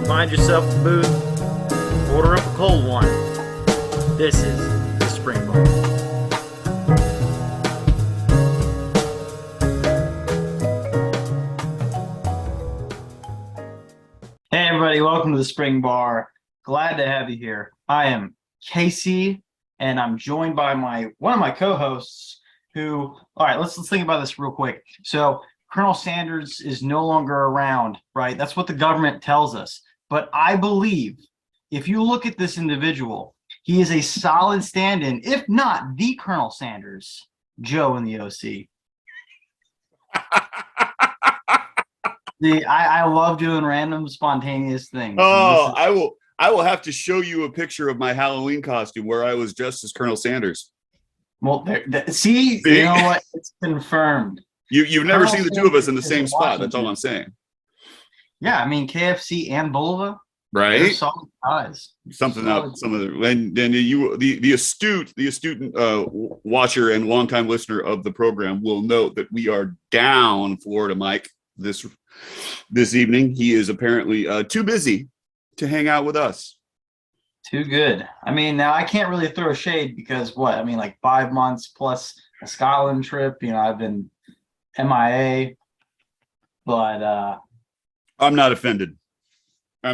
Find yourself a booth, order up a cold one. This is the Spring Bar. Hey everybody, welcome to the Spring Bar. Glad to have you here. I am Casey, and I'm joined by one of my co-hosts who, all right, let's think about this real quick. So Colonel Sanders is no longer around, right? That's what the government tells us. But I believe if you look at this individual, he is a solid stand-in, if not the Colonel Sanders, Joe in the OC. I love doing random spontaneous things. Oh, I will have to show you a picture of my Halloween costume where I was dressed as Colonel Sanders. Well, see, you know what? It's confirmed. You've never seen the two of us in the same spot. That's all I'm saying. Yeah, I mean KFC and Bulova, right? Solid guys. Something else. Some of the and then the astute watcher and longtime listener of the program will note that we are down Florida Mike this evening. He is apparently too busy to hang out with us. Too good. I mean, now I can't really throw shade because like 5 months plus a Scotland trip. I've been MIA, but I'm not offended. I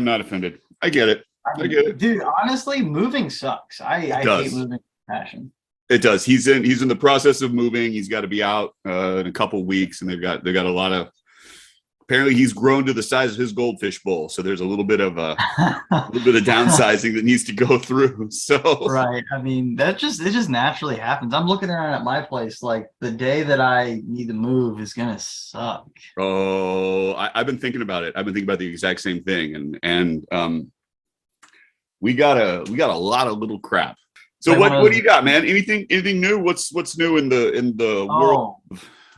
get it. I get it. Dude, honestly, moving sucks. I hate moving with passion. It does. He's in the process of moving. He's got to be out in a couple of weeks, and they've got a lot of. Apparently, he's grown to the size of his goldfish bowl, so there's a little bit of downsizing that needs to go through. So right. I mean, it just naturally happens. I'm looking around at my place, like the day that I need to move is gonna suck. Oh, I've been thinking about it. I've been thinking about the exact same thing, and we got a lot of little crap. So what do you got, man? Anything new? What's new in the world?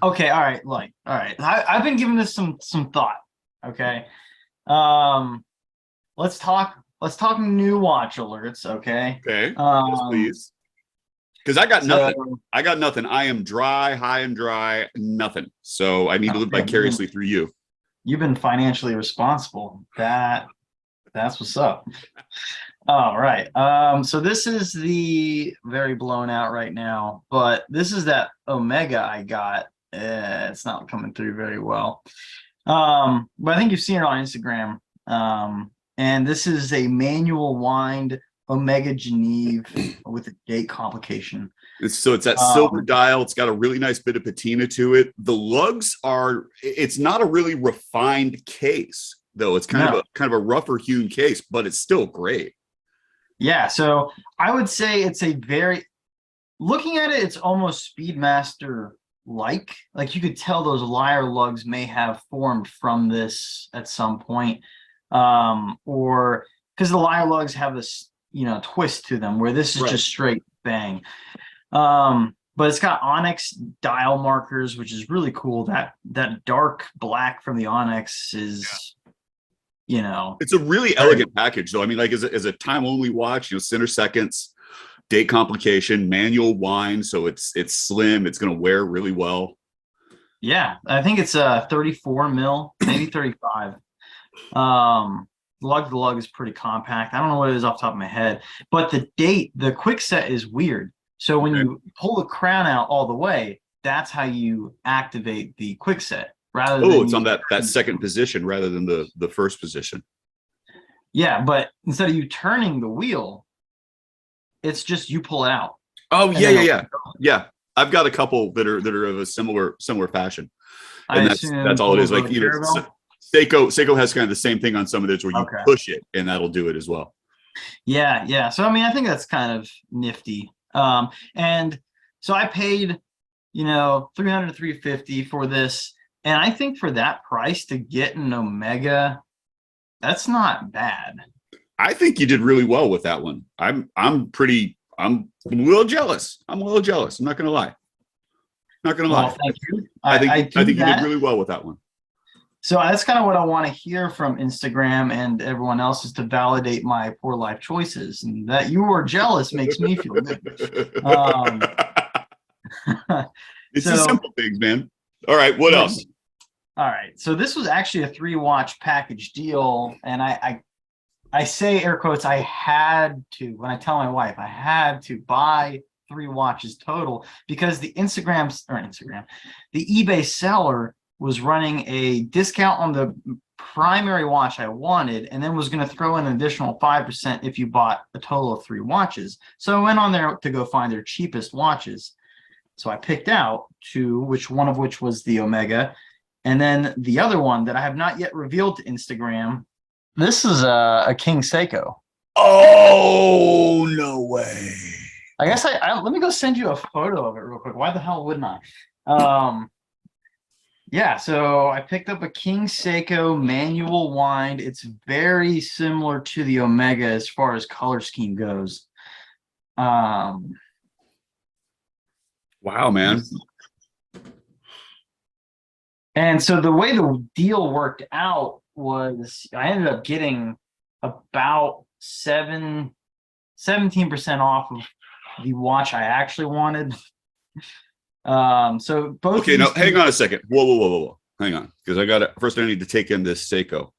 Okay, all right, all right. I've been giving this some thought. Okay, let's talk new watch alerts. Okay. Okay. Yes, please. Because I got nothing. I am dry, high and dry, nothing. So I need to live vicariously through you. You've been financially responsible. That's what's up. All right. So this is the very blown out right now, but this is that Omega I got. It's not coming through very well. But I think you've seen it on Instagram. And this is a manual wind Omega Geneve with a date complication. It's that silver dial. It's got a really nice bit of patina to it. The lugs it's not a really refined case though. It's kind of a rougher hewn case, but it's still great. Yeah. So I would say it's looking at it, it's almost Speedmaster like you could tell those lyre lugs may have formed from this at some point, or because the lyre lugs have this twist to them where this is just straight bang. But it's got onyx dial markers, which is really cool. That dark black from the onyx is it's a really elegant package though. I mean, like as a time only watch, center seconds, date complication, manual wind, so it's slim. It's going to wear really well. Yeah, I think it's 34 mil, maybe 35. Lug to lug is pretty compact. I don't know what it is off the top of my head, but the quick set is weird. So when you pull the crown out all the way, that's how you activate the quick set. It's on that second position rather than the first position. Yeah, but instead of you turning the wheel, it's just you pull it out. Oh yeah. I've got a couple that are of a similar fashion, and that's all it is. Like Seiko has kind of the same thing on some of this where you push it and that'll do it as well. Yeah. So I mean, I think that's kind of nifty. And so I paid, $300 to $350 for this, and I think for that price to get an Omega, that's not bad. I think you did really well with that one. I'm a little jealous. I'm not gonna lie. Thank you. I think you did really well with that one. So that's kind of what I want to hear from Instagram and everyone else, is to validate my poor life choices, and that you were jealous makes me feel good. It's the simple things, man. All right, what else? All right, so this was actually a 3-watch package deal, and I I say air quotes, I had to, when I tell my wife, I had to buy 3 watches total because the eBay seller was running a discount on the primary watch I wanted, and then was going to throw in an additional 5% if you bought a total of 3 watches. So I went on there to go find their cheapest watches. So I picked out two, one of which was the Omega, and then the other one that I have not yet revealed to Instagram. This is a King Seiko. Oh, no way. I guess I let me go send you a photo of it real quick. Why the hell wouldn't I? Yeah, so I picked up a King Seiko manual wind. It's very similar to the Omega as far as color scheme goes. Wow, man. And so the way the deal worked out was I ended up getting about 17% off of the watch I actually wanted. So both. Okay, now hang on a second. Whoa. Hang on, because I need to take in this Seiko.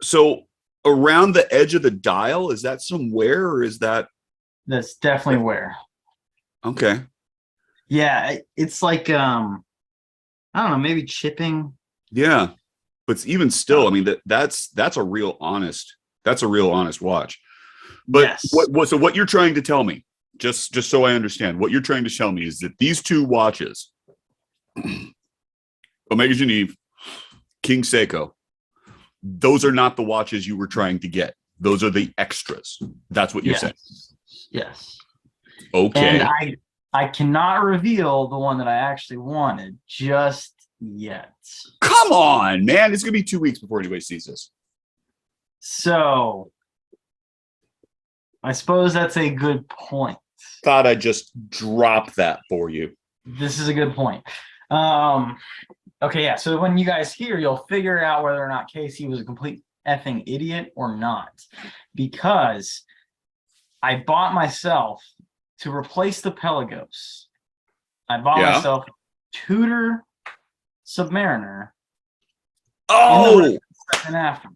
So around the edge of the dial, is that somewhere, or is that? That's definitely where. Okay. Yeah, it's like I don't know, maybe chipping. Yeah, but even still, I mean that's a real honest watch. But yes. So what you're trying to tell me, just so I understand, what you're trying to tell me is that these 2 watches, Omega Geneve, King Seiko, those are not the watches you were trying to get. Those are the extras. That's what you're saying. Yes. Okay. And I cannot reveal the one that I actually wanted just yet. Come on, man. It's going to be 2 weeks before anybody sees this. So I suppose that's a good point. Thought I'd just drop that for you. This is a good point. Okay, yeah. So when you guys hear, you'll figure out whether or not Casey was a complete effing idiot or not. Because I bought myself, to replace the Pelagos, I bought myself Tudor Submariner. Oh! And after.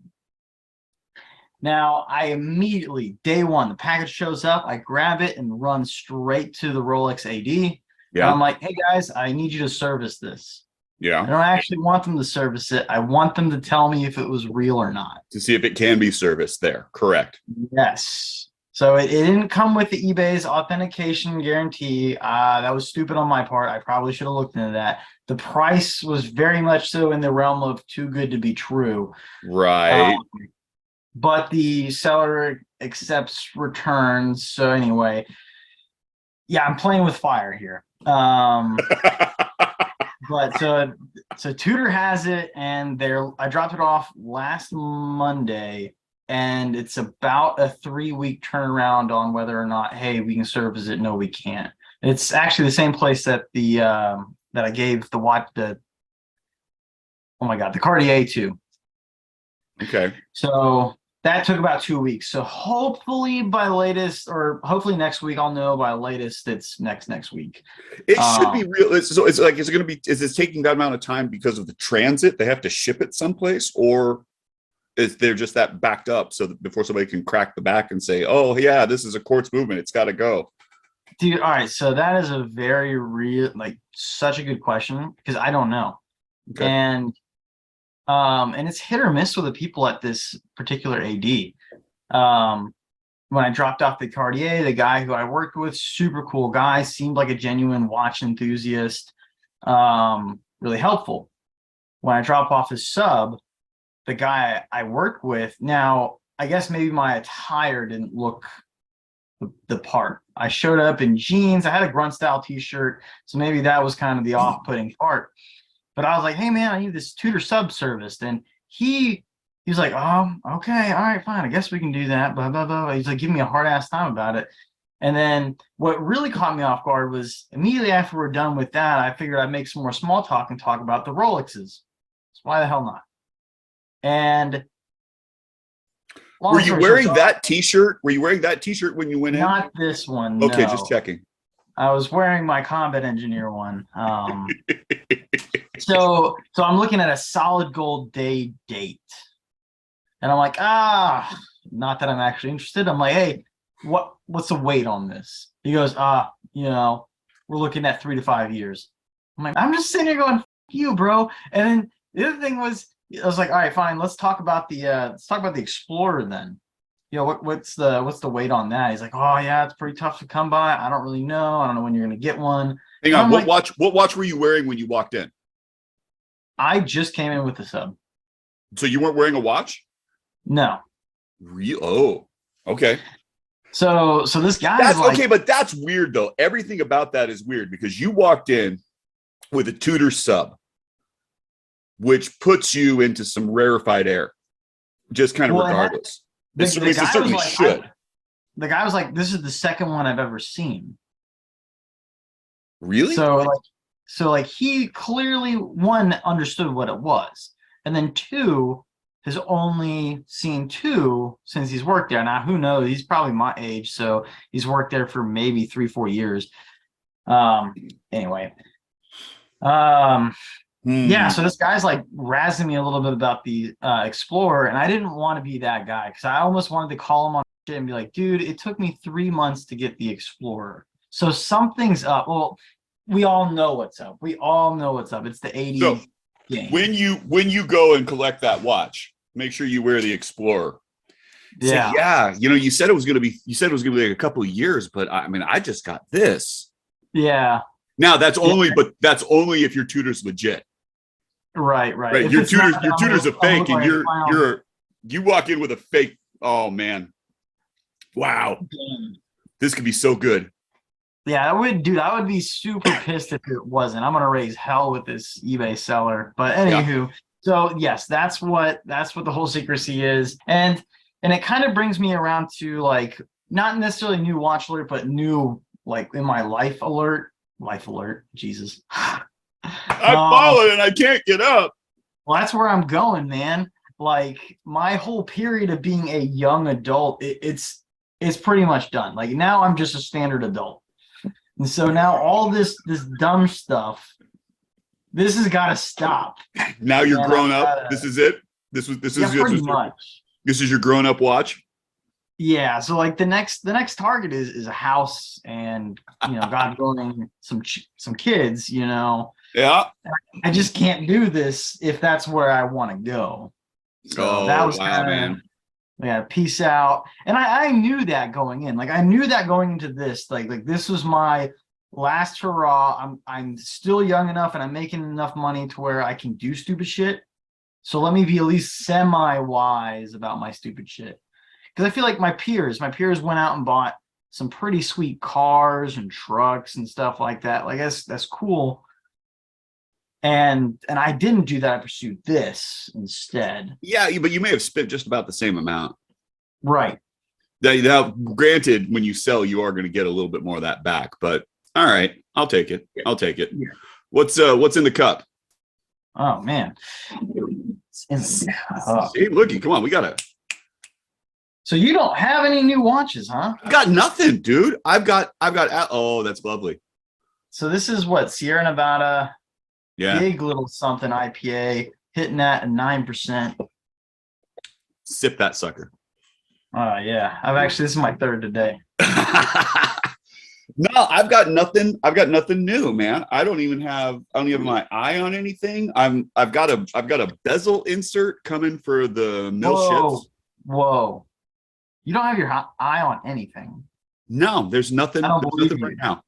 Now, I immediately, day one, the package shows up, I grab it and run straight to the Rolex AD. Yeah. And I'm like, hey guys, I need you to service this. Yeah. I don't actually want them to service it. I want them to tell me if it was real or not. To see if it can be serviced there. Correct. Yes. So it didn't come with the eBay's authentication guarantee. That was stupid on my part. I probably should have looked into that. The price was very much so in the realm of too good to be true. Right. But the seller accepts returns. So anyway, yeah, I'm playing with fire here. But so Tudor has it, and I dropped it off last Monday, and it's about a 3-week turnaround on whether or not, hey, we can service it. No, we can't. It's actually the same place that that I gave the Cartier to. Okay. So that took about 2 weeks. So hopefully hopefully next week, I'll know. By latest, it's next week. It should be real. So it's like, is it taking that amount of time because of the transit? They have to ship it someplace, or is they're just that backed up so that before somebody can crack the back and say, oh yeah, this is a quartz movement, it's got to go. Dude, all right. So that is a very real, such a good question, because I don't know. Okay. And it's hit or miss with the people at this particular AD. When I dropped off the Cartier, the guy who I worked with, super cool guy, seemed like a genuine watch enthusiast, really helpful. When I drop off his sub, the guy I worked with, now I guess maybe my attire didn't look the part. I showed up in jeans. I had a grunt style t-shirt, so maybe that was kind of the off-putting part. But I was like, hey man, I need this Tudor sub serviced. And he was like, oh, okay, all right, fine. I guess we can do that. Blah, blah, blah. He's like, giving me a hard ass time about it. And then what really caught me off guard was immediately after we're done with that, I figured I'd make some more small talk and talk about the Rolexes. So why the hell not? And were you wearing that t-shirt? Were you wearing that t-shirt when you went in? Not this one. Okay, no. Just checking. I was wearing my combat engineer one. So I'm looking at a solid gold day date. And I'm like, not that I'm actually interested. I'm like, hey, what's the weight on this? He goes, we're looking at 3 to 5 years. I'm like, I'm just sitting here going, you, bro. And then the other thing was, I was like, all right, fine, let's talk about the Explorer then. What's the weight on that? He's like, oh yeah, it's pretty tough to come by. I don't really know. I don't know when you're gonna get one. Hang And on, I'm like, what watch were you wearing when you walked in? I just came in with the sub. So you weren't wearing a watch? No. Oh, okay. So this guy's That's like, okay, but that's weird though. Everything about that is weird because you walked in with a Tudor sub, which puts you into some rarefied air, just kind of well, regardless. the It guy was certainly like, should. the guy was like, this is the second one I've ever seen. Really? So he clearly, one, understood what it was, and then two, has only seen two since he's worked there. Now, who knows? He's probably my age, so he's worked there for maybe 3-4 years. Anyway, yeah. So this guy's like razzing me a little bit about the Explorer, and I didn't want to be that guy because I almost wanted to call him on shit and be like, dude, it took me 3 months to get the Explorer, so something's up. Well, we all know what's up. We all know what's up. It's the 80 So game. when you go and collect that watch, make sure you wear the Explorer. Yeah. Say, yeah. You said it was gonna be like a couple of years, but I mean, I just got this. Yeah. Now that's only if your tutor's legit. Right. Right. Your tutor's a fake, and you walk in with a fake. Oh man. Wow. This could be so good. Yeah, I would be super pissed if it wasn't. I'm gonna raise hell with this eBay seller. But anywho, so yes, that's what the whole secrecy is. And it kind of brings me around to like not necessarily new watch alert, but new like in my life alert. Jesus. I've fallen and I can't get up. Well, that's where I'm going, man. Like my whole period of being a young adult, it's pretty much done. Like now I'm just a standard adult. And so now all this dumb stuff, this has got to stop. Now you're grown up. This is it. This is pretty much. This is your grown up watch. Yeah. So like the next target is a house and God willing some kids. Yeah. I just can't do this if that's where I want to go. So that was man. Yeah, peace out. And I knew that going in. Like I knew that going into this. Like this was my last hurrah. I'm still young enough and I'm making enough money to where I can do stupid shit. So let me be at least semi-wise about my stupid shit. Because I feel like my peers went out and bought some pretty sweet cars and trucks and stuff like that. Like that's cool. And I didn't do that. I pursued this instead. Yeah, but you may have spent just about the same amount. Right. Now, granted, when you sell, you are going to get a little bit more of that back. But all right, I'll take it. Yeah. What's in the cup? Oh man. See, looky, come on, we got it. So you don't have any new watches, huh? I got nothing, dude. I've got. Oh, that's lovely. So this is what Sierra Nevada. Yeah. Big little something IPA hitting that at 9%. Sip that sucker. Oh yeah. This is my third today. No, I've got nothing new, man. I don't even have my eye on anything. I've got a bezel insert coming for the mill ships. Whoa. You don't have your eye on anything. No, there's nothing. I don't believe nothing you. right now.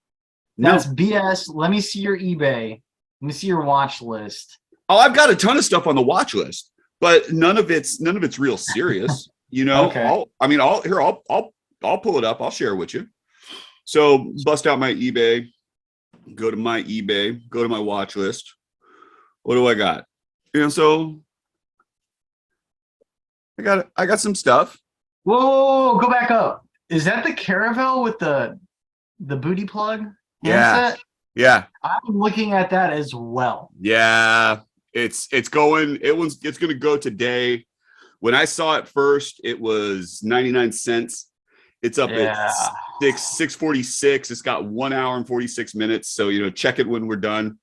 That's BS. Let me see your eBay. Let me see your watch list. Oh, I've got a ton of stuff on the watch list, but none of it's real serious. Okay. I'll pull it up. I'll share it with you. So bust out my eBay, go to my watch list. What do I got? So I got some stuff. Whoa, go back up. Is that the Caravel with the booty plug? Yeah. Handset? Yeah. I'm looking at that as well. Yeah. It's going to go today. When I saw it first, it was 99 cents. It's up at 6:46. It's got 1 hour and 46 minutes. So, check it when we're done.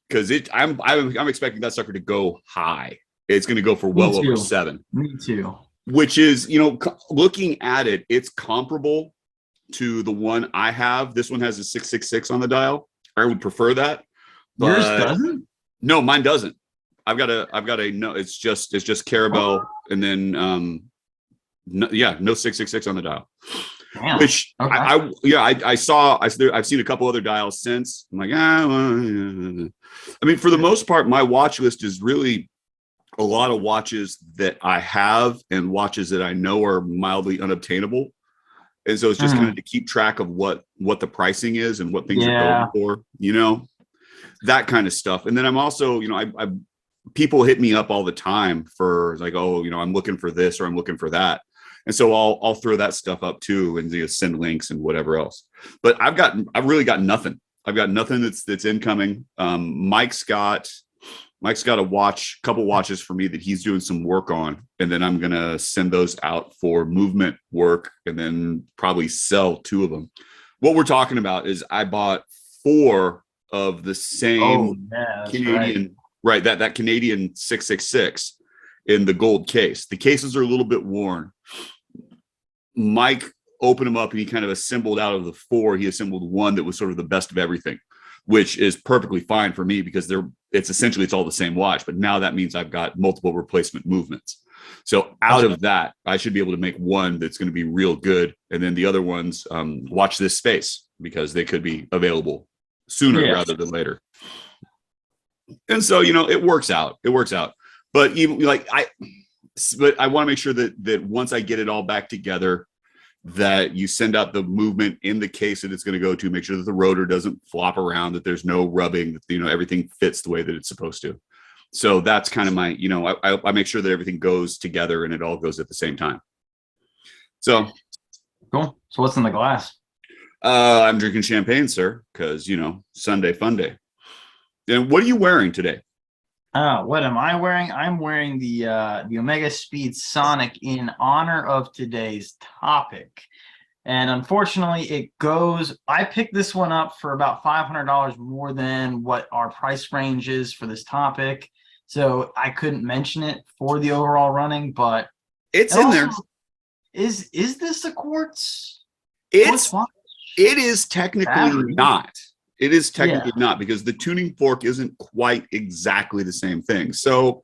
Because I'm expecting that sucker to go high. It's going to go for well over 7. Me too. which is, looking at it, it's comparable to the one I have. This one has a 666 on the dial. I would prefer that. Yours But doesn't? no, mine doesn't. I've got a no, it's just Carabel, and then no 666 on the dial. Damn. Which Okay. I've seen a couple other dials since. I'm like, I mean, for the most part, my watch list is really a lot of watches that I have and watches that I know are mildly unobtainable. And so it's just kind of to keep track of what the pricing is and what things are going for, that kind of stuff. And then I'm also, I people hit me up all the time for like, oh, I'm looking for this or I'm looking for that. And so I'll throw that stuff up too and send links and whatever else. But I've really got nothing. I've got nothing that's incoming. Mike's got a couple watches for me that he's doing some work on, and then I'm gonna send those out for movement work, and then probably sell 2 of them. What we're talking about is I bought 4 of the same Canadian, right? That Canadian 666 in the gold case. The cases are a little bit worn. Mike opened them up and he kind of assembled out of the 4. He assembled one that was sort of the best of everything, which is perfectly fine for me because it's all the same watch. But now that means I've got multiple replacement movements. So out of that, I should be able to make one that's going to be real good. And then the other ones, watch this space because they could be available sooner rather than later. And so, it works out. But even but I want to make sure that once I get it all back together, that you send out the movement in the case that it's going to go to, make sure that the rotor doesn't flop around, that there's no rubbing, that, everything fits the way that it's supposed to. So that's kind of my, I make sure that everything goes together and it all goes at the same time. So cool. So what's in the glass? I'm drinking champagne, sir, because, Sunday fun day. And what are you wearing today? What am I wearing? I'm wearing the Omega Speed Sonic in honor of today's topic. And unfortunately, I picked this one up for about $500 more than what our price range is for this topic. So I couldn't mention it for the overall running, but it's in there. Is this a quartz? It is technically not. It is technically not, because the tuning fork isn't quite exactly the same thing. So,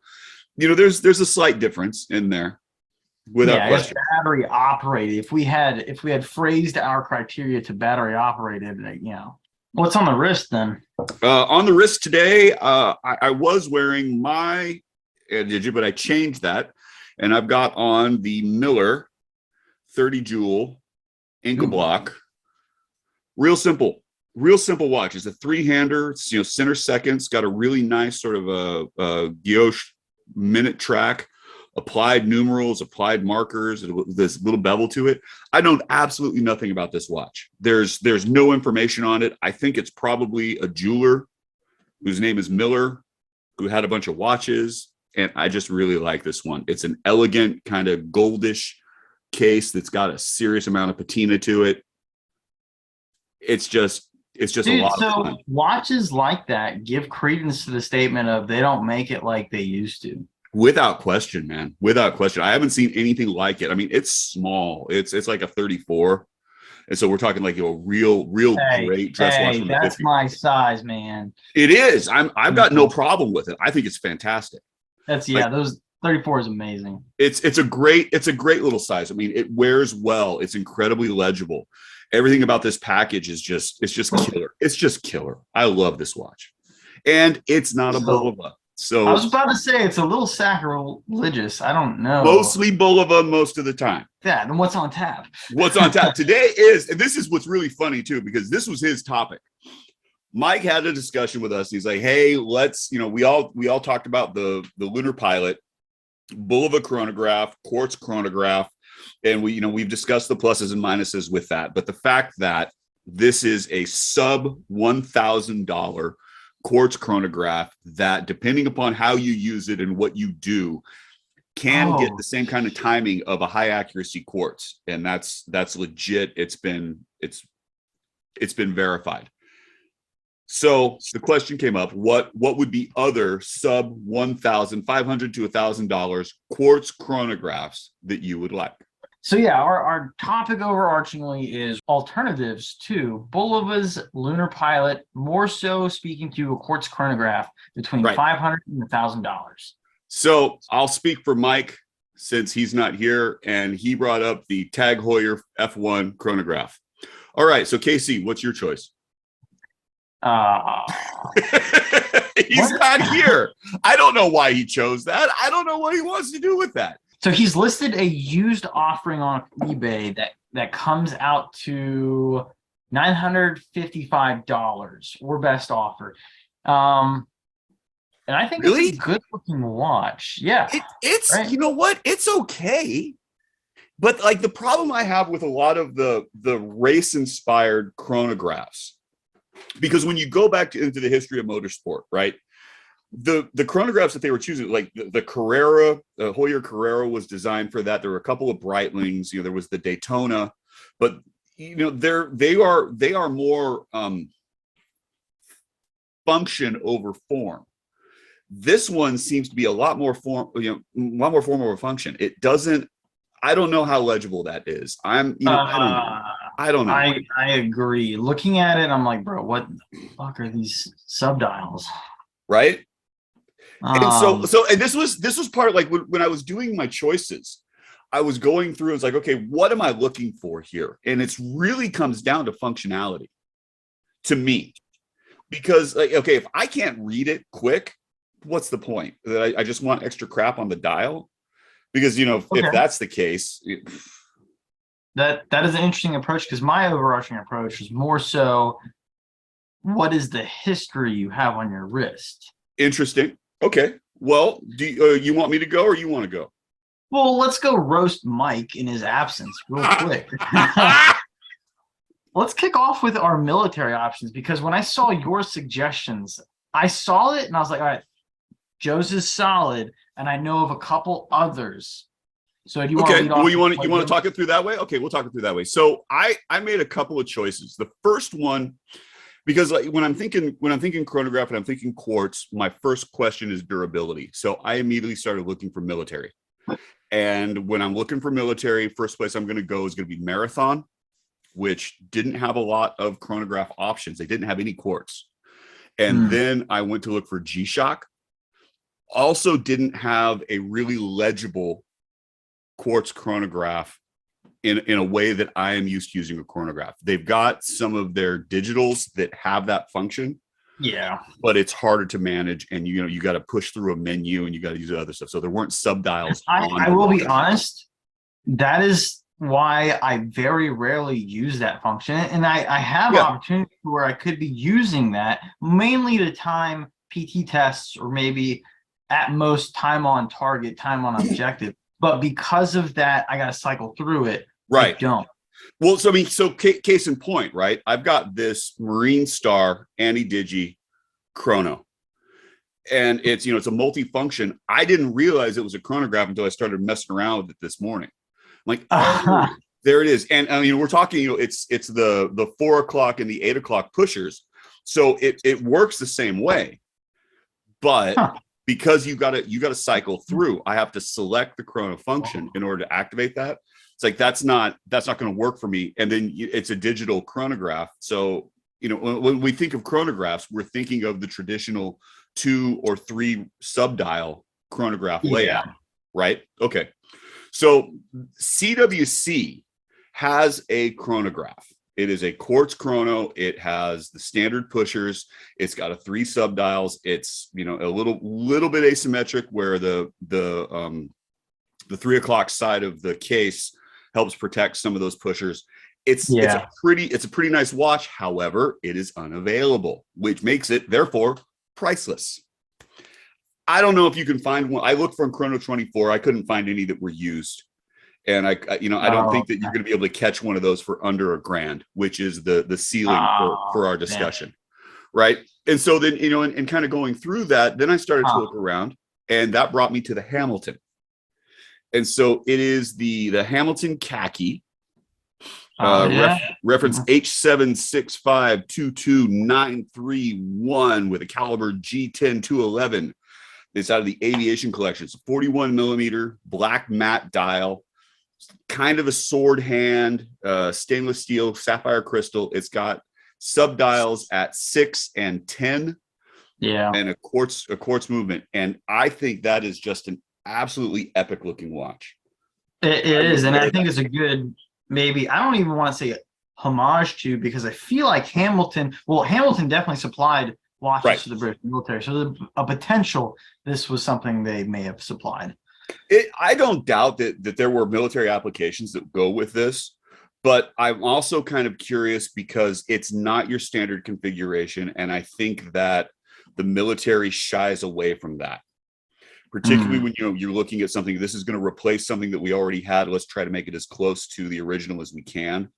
there's a slight difference in there, without question. Battery operated. If we had phrased our criteria to battery operated, what's on the wrist then? On the wrist today, I was wearing my digit, but I changed that, and I've got on the Miller 30 joule Inca block. Real simple watch. It's a 3-hander. It's, center seconds, got a really nice sort of a gauche minute track, applied numerals, applied markers, this little bevel to it. I know absolutely nothing about this watch. There's no information on it. I think it's probably a jeweler whose name is Miller, who had a bunch of watches, and I just really like this one. It's an elegant kind of goldish case that's got a serious amount of patina to it. It's just a lot of fun. Watches like that give credence to the statement of they don't make it like they used to. Without question, man. Without question. I haven't seen anything like it. I mean, it's small. It's like a 34. And so we're talking like a real great dress watch from the 50s. That's my size, man. It is. I've got no problem with it. I think it's fantastic. Those 34 is amazing. It's a great little size. I mean, it wears well. It's incredibly legible. Everything about this package is just killer. It's just killer. I love this watch. And it's not a Bulova. So I was about to say it's a little sacrilegious. I don't know. Mostly Bulova most of the time. Yeah, then what's on tap? What's on tap today is, and this is what's really funny too, because this was his topic. Mike had a discussion with us. He's like, hey, let's, we all talked about the Lunar Pilot, Bulova chronograph, quartz chronograph. And we've discussed the pluses and minuses with that. But the fact that this is a sub $1,000 quartz chronograph that, depending upon how you use it and what you do, can get the same kind of timing of a high accuracy quartz. And that's legit. It's been verified. So the question came up: what would be other sub $1,500 to $1,000 quartz chronographs that you would like? So yeah, our topic overarchingly is alternatives to Bulova's Lunar Pilot, more so speaking to a quartz chronograph between Right. $500 and $1,000. So I'll speak for Mike since he's not here, and he brought up the Tag Heuer F1 chronograph. All right, so Casey, what's your choice? He's not here. I don't know why he chose that. I don't know what he wants to do with that. So he's listed a used offering on eBay that comes out to $955 or best offer. And I think Really? it's a good looking watch. Yeah. It's right. You know what? It's okay. But like the problem I have with a lot of the race inspired chronographs, because when you go back into the history of motorsport, right? The chronographs that they were choosing, like the Carrera, Heuer Carrera was designed for that. There were a couple of Breitlings, there was the Daytona, but they are more function over form. This one seems to be a lot more form, a lot more form over function. It doesn't. I don't know how legible that is. I don't know. I agree. Looking at it, I'm like, bro, what the fuck are these subdials? Right. And so and this was part of like when I was doing my choices, I was going through, it's like, okay, what am I looking for here? And it's really comes down to functionality to me, because like, okay, if I can't read it quick, what's the point? That I just want extra crap on the dial, because if that's the case, that is an interesting approach, because my overarching approach is more so, what is the history you have on your wrist? Interesting. Okay. Well, do you want me to go, or you want to go? Well, let's go roast Mike in his absence real quick. Let's kick off with our military options, because when I saw your suggestions, I saw it and I was like, all right, Joe's is solid, and I know of a couple others. So do you want to lead off? Well, you want to talk it through that way? Okay, we'll talk it through that way. So I made a couple of choices. The first one, because like when I'm thinking chronograph and I'm thinking quartz, my first question is durability. So I immediately started looking for military. And when I'm looking for military, first place I'm going to go is going to be Marathon, which didn't have a lot of chronograph options. They didn't have any quartz. And then I went to look for G-Shock. Also didn't have a really legible quartz chronograph in a way that I am used to using a chronograph. They've got some of their digitals that have that function. Yeah. But it's harder to manage, and you got to push through a menu, and you got to use other stuff. So there weren't subdials. I will be honest, that is why I very rarely use that function. And I have opportunities where I could be using that, mainly to time PT tests, or maybe at most time on target, time on objective. But because of that, I got to cycle through it. Right. I don't. Well, so I mean, case in point, right? I've got this Marine Star Anti-Digi chrono, and it's it's a multifunction. I didn't realize it was a chronograph until I started messing around with it this morning. I'm like, oh, there it is. And we're talking, it's the 4 o'clock and the 8 o'clock pushers, so it works the same way, but because you got to cycle through, I have to select the chrono function in order to activate that. It's like that's not going to work for me. And then it's a digital chronograph. So, when we think of chronographs, we're thinking of the traditional 2 or 3 subdial chronograph layout, right? Okay. So CWC has a chronograph. It is a quartz chrono. It has the standard pushers. It's got a 3 subdials. It's, a little bit asymmetric, where the 3 o'clock side of the case helps protect some of those pushers. It's a pretty nice watch. However, it is unavailable, which makes it therefore priceless. I don't know if you can find one. I looked for Chrono 24. I couldn't find any that were used. And I don't think that you're going to be able to catch one of those for under $1,000, which is the ceiling for our discussion. Right. And so then, and kind of going through that, then I started to look around, and that brought me to the Hamilton. And so it is the Hamilton khaki. Yeah. Reference H765-22931 with a caliber G10-211. It's out of the aviation collection. It's a 41 millimeter black matte dial, kind of a sword hand, stainless steel, sapphire crystal. It's got subdials at 6 and 10. Yeah. And a quartz movement. And I think that is just an absolutely epic looking watch. It is, and I think it's a good, maybe, I don't even want to say homage to, because I feel like Hamilton definitely supplied watches to the British military. So there's a potential this was something they may have supplied. I don't doubt that there were military applications that go with this, but I'm also kind of curious because it's not your standard configuration. And I think that the military shies away from that. Particularly when you're looking at something, this is going to replace something that we already had. Let's try to make it as close to the original as we can.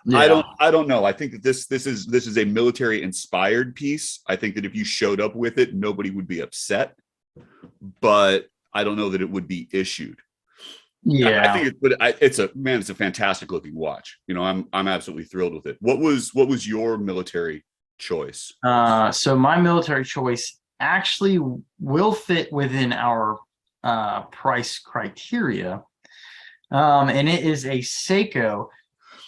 Yeah. I don't know. I think that this is a military inspired piece. I think that if you showed up with it, nobody would be upset, but I don't know that it would be issued. Yeah. I think it's a fantastic looking watch. I'm absolutely thrilled with it. What was your military choice? So my military choice actually will fit within our price criteria, and it is a Seiko.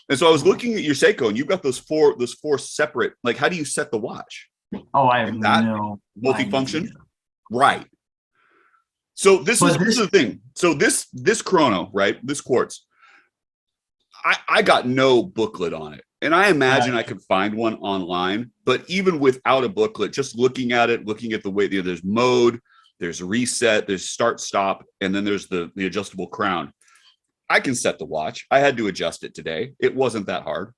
And so I was looking at your Seiko, and you've got those four separate. Like, how do you set the watch? Oh, I have no multifunction, idea. Right? So this is the thing. So this chrono, right? This quartz, I got no booklet on it. And I imagine I could find one online, but even without a booklet, just looking at it, looking at the way there's mode, there's reset, there's start, stop, and then there's the adjustable crown. I can set the watch. I had to adjust it today. It wasn't that hard.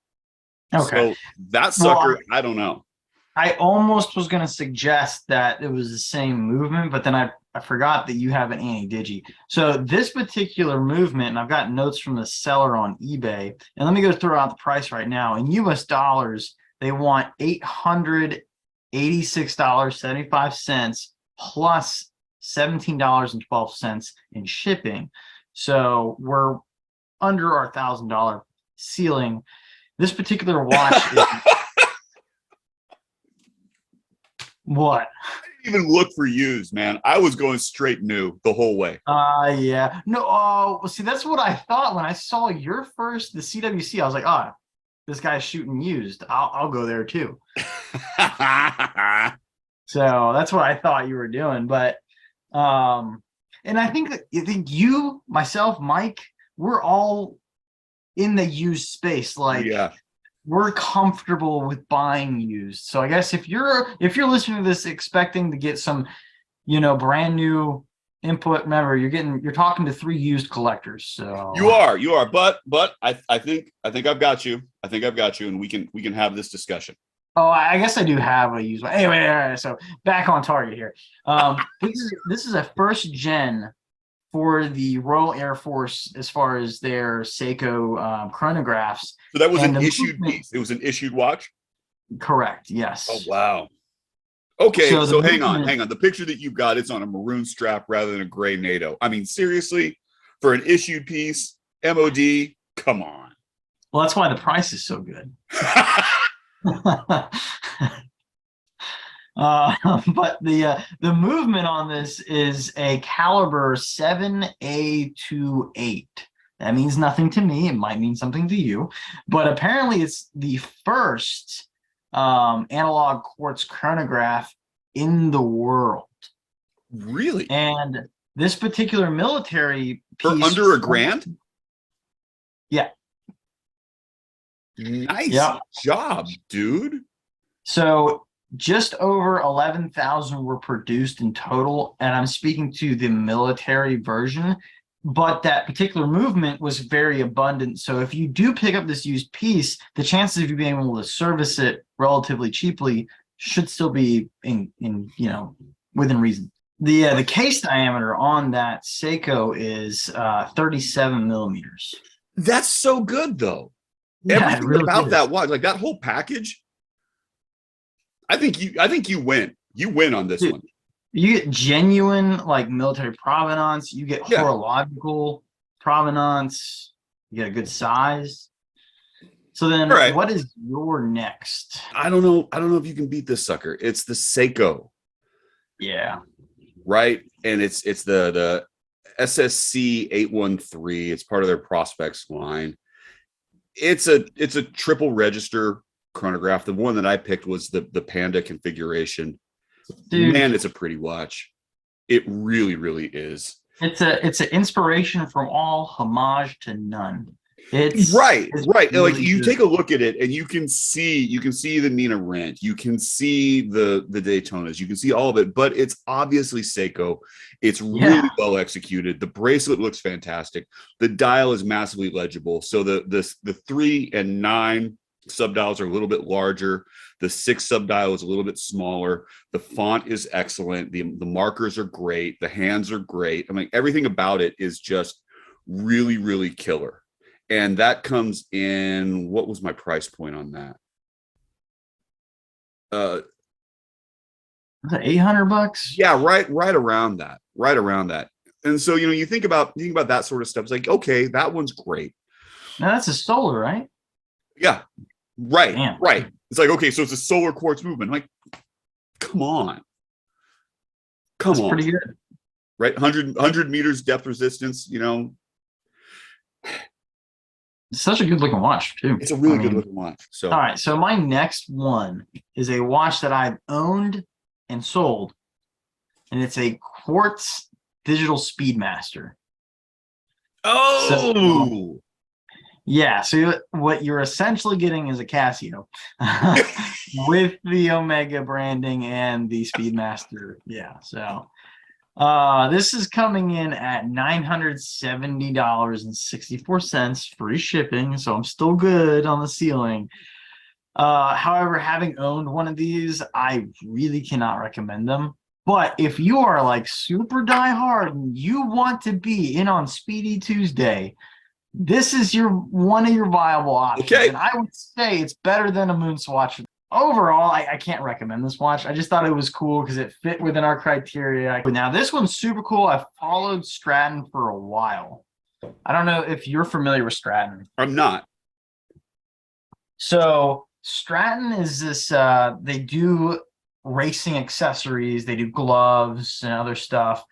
Okay. So that sucker, I don't know. I almost was going to suggest that it was the same movement, but then I forgot that you have an anti-digi. So this particular movement, and I've got notes from the seller on eBay, and let me go throw out the price right now. In US dollars, they want $886.75 plus $17.12 in shipping. So we're under our $1,000 ceiling. This particular watch is what? Even look for used, man. I was going straight new the whole way. Yeah. No, see, that's what I thought when I saw the CWC. I was like, oh, this guy's shooting used. I'll go there too. So that's what I thought you were doing. But and I think you, myself, Mike, we're all in the used space. Like, yeah, we're comfortable with buying used. So I guess if you're listening to this expecting to get some, brand new input, remember you're talking to 3 used collectors. So you are, but I think I've got you. I think I've got you, and we can have this discussion. Oh, I guess I do have a used one. Anyway, all right, so back on target here. This is a first gen for the Royal Air Force as far as their Seiko chronographs. So that was an issued piece. It was an issued watch? Correct, yes. Oh, wow. Okay, so hang on. The picture that you've got, it's on a maroon strap rather than a gray NATO. I mean, seriously, for an issued piece, MOD, come on. Well, that's why the price is so good. But the movement on this is a caliber 7A28. That means nothing to me. It might mean something to you, but apparently it's the first analog quartz chronograph in the world. Really? And this particular military piece for under $1,000? Yeah. Nice job, dude. So just over 11,000 were produced in total, and I'm speaking to the military version, but that particular movement was very abundant. So if you do pick up this used piece, the chances of you being able to service it relatively cheaply should still be in within reason. The case diameter on that Seiko is 37 millimeters. That's so good, though. Yeah, everything really about is. that watch, like that whole package. I think you win. You win on this one. You get genuine like military provenance. You get horological provenance. You get a good size. So then All right. what is your next? I don't know. I don't know if you can beat this sucker. It's the Seiko, Yeah. right? And it's the SSC 813. It's part of their Prospects line. It's a triple register chronograph. The one that I picked was the Panda configuration. Dude, Man, it's a pretty watch. It really, really is. it's an inspiration from all, homage to none. It's Right. Like really you good. take a look at it and you can see the Nina Rent, you can see the Daytonas, you can see all of it, but it's obviously Seiko. It's really well executed. The bracelet looks fantastic. The dial is massively legible. So the 3 and 9 subdials are a little bit larger. The 6 subdial is a little bit smaller. The font is excellent. The markers are great. The hands are great. I mean, everything about it is just really, really killer. And that comes in, what was my price point on that? Was it $800? Yeah, right around that. Right around that. And so, you think about that sort of stuff. It's like, okay, that one's great. Now that's a solar, right? Yeah. Right. Damn. Right. It's like, okay, so it's a solar quartz movement. I'm like, come on. That's pretty good. Right? 100 meters depth resistance, It's such a good looking watch, too. It's a really good looking watch. So all right. So my next one is a watch that I've owned and sold, and it's a quartz digital Speedmaster. Oh, yeah. So what you're essentially getting is a Casio with the Omega branding and the Speedmaster. Yeah. So this is coming in at $970.64, free shipping. So I'm still good on the ceiling. However, having owned one of these, I really cannot recommend them. But if you are like super diehard and you want to be in on Speedy Tuesday, this is one of your viable options. Okay. And I would say it's better than a Moonswatch. Overall, I can't recommend this watch. I just thought it was cool because it fit within our criteria. Now, this one's super cool. I've followed Stratton for a while. I don't know if you're familiar with Stratton. I'm not. So Stratton is this, they do racing accessories, they do gloves and other stuff.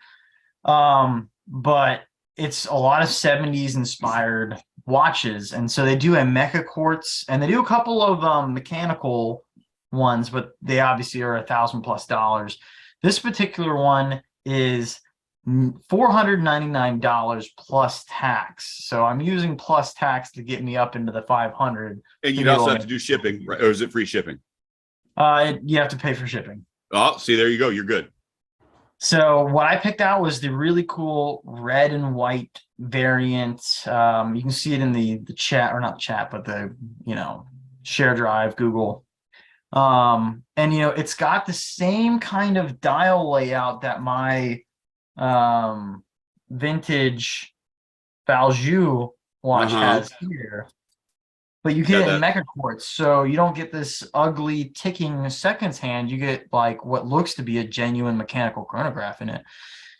But it's a lot of 70s inspired watches. And so they do a mecha quartz and they do a couple of mechanical ones, but they obviously are $1,000+ This particular one is $499 plus tax. So I'm using plus tax to get me up into the 500. And you'd also have to do shipping, right? Or is it free shipping? You have to pay for shipping. Oh, see, there you go. You're good. So what I picked out was the really cool red and white variant. You can see it in the chat, or not chat, but the, share drive, Google. And, it's got the same kind of dial layout that my vintage Valjoux watch has here. But you get it in mecha quartz, so you don't get this ugly ticking seconds hand. You get like what looks to be a genuine mechanical chronograph in it.